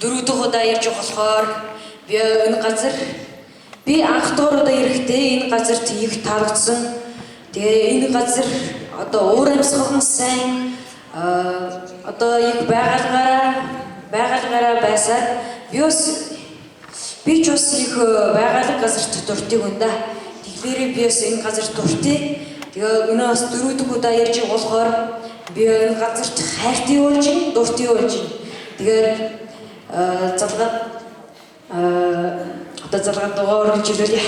Дөрөвдүгээр удаа ирж болохоор би энэ газар би анх доор удаа ирэхдээ энэ газарт их тарагдсан. Тэгээ энэ газар одоо уур амьсгал нь сайн одоо их байгалгаараа байсаар би ч бас их байгаль газарт дуртай хүн да. Тэгэхээр би бас энэ газарт дуртай. Тэгээ өнөө бас дөрөвдүгээр удаа ирж болохоор би энэ газарт хайртай болж, дуртай болж. Тэгээд залгаад дугаар хэлүүлье.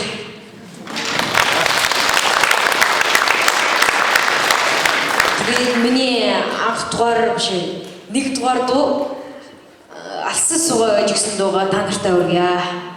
Тэгээд миний анх дугаар биш нэг дугаар дуу алсан сугаа гэсэн дуугаа та нартай хүргье.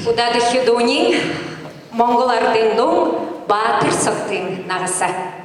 Удаа дэлхийд үнийн Монгол ардын дун Баатар согтын нагасаа.